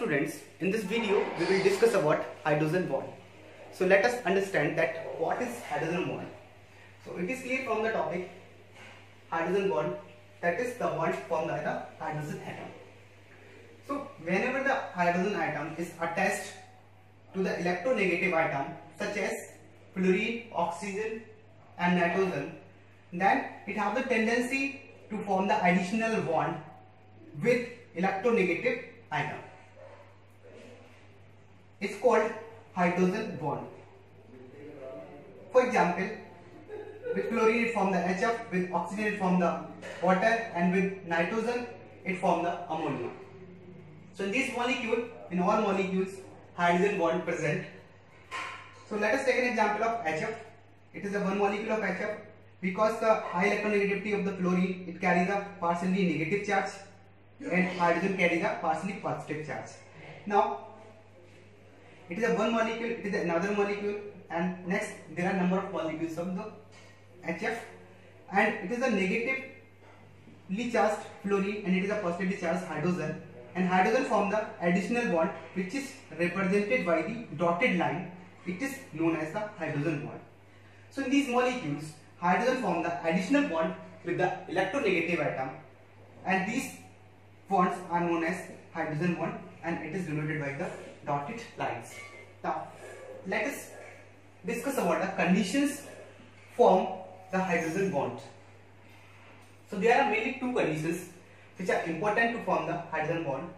students, in this video we will discuss about hydrogen bond. So let us understand that what is hydrogen bond. So it is clear from the topic hydrogen bond, that is the bond formed by the hydrogen atom. So whenever the hydrogen atom is attached to the electronegative atom such as fluorine, oxygen and nitrogen, then it has the tendency to form the additional bond with electronegative atom. It's called hydrogen bond. For example, with fluorine it forms the HF, with oxygen it forms the water, and with nitrogen it forms the ammonia. So in this molecule, in all molecules, hydrogen bond present. So let us take an example of HF. It is a one molecule of HF. Because the high electronegativity of the fluorine, it carries a partially negative charge, and hydrogen carries a partially positive charge. Now, it is a one molecule, it is another molecule, and next there are number of molecules of the HF, and it is a negatively charged fluorine and it is a positively charged hydrogen, and hydrogen form the additional bond which is represented by the dotted line. It is known as the hydrogen bond. So in these molecules, hydrogen form the additional bond with the electronegative atom, and these bonds are known as hydrogen bond, and it is denoted by the dotted lines. Now let us discuss about the conditions form the hydrogen bond. So there are mainly two conditions which are important to form the hydrogen bond.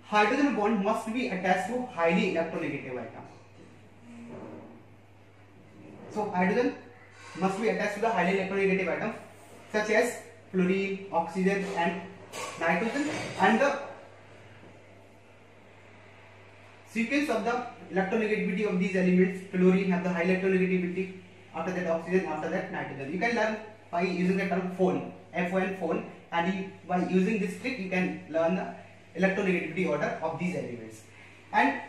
Hydrogen bond must be attached to highly electronegative atom. So hydrogen must be attached to the highly electronegative atom such as fluorine, oxygen and nitrogen, and the sequence of the electronegativity of these elements: fluorine have the high electronegativity, after that oxygen, after that nitrogen. You can learn by using the term FON, F-O-N, FON, and by using this trick you can learn the electronegativity order of these elements. And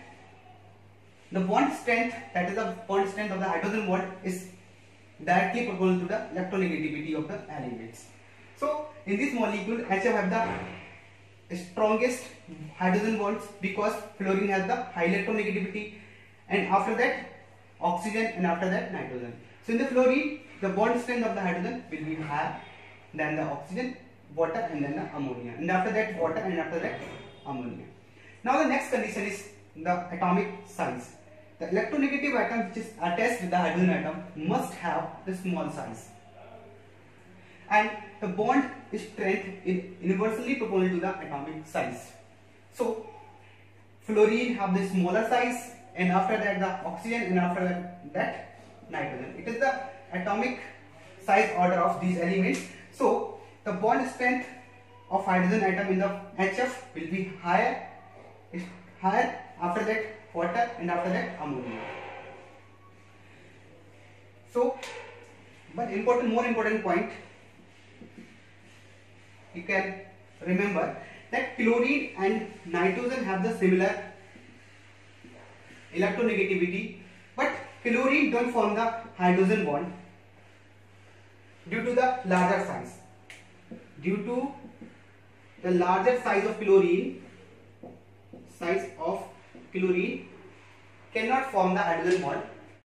the bond strength, that is the bond strength of the hydrogen bond, is directly proportional to the electronegativity of the elements. So in this molecule, HF have the strongest hydrogen bonds because fluorine has the high electronegativity, and after that oxygen, and after that nitrogen. So in the fluorine, the bond strength of the hydrogen will be higher than the oxygen, water and then the ammonia, and after that water, and after that ammonia. Now the next condition is the atomic size. The electronegative atom which is attached with the hydrogen atom must have the small size, and the bond strength is inversely proportional to the atomic size. So fluorine have the smaller size, and after that the oxygen, and after that nitrogen. It is the atomic size order of these elements. So the bond strength of hydrogen atom in the HF will be higher, after that water, and after that ammonia. So, but more important point, you can remember that fluorine and nitrogen have the similar electronegativity, but fluorine don't form the hydrogen bond due to the larger size. Due to the larger size of fluorine cannot form the hydrogen bond.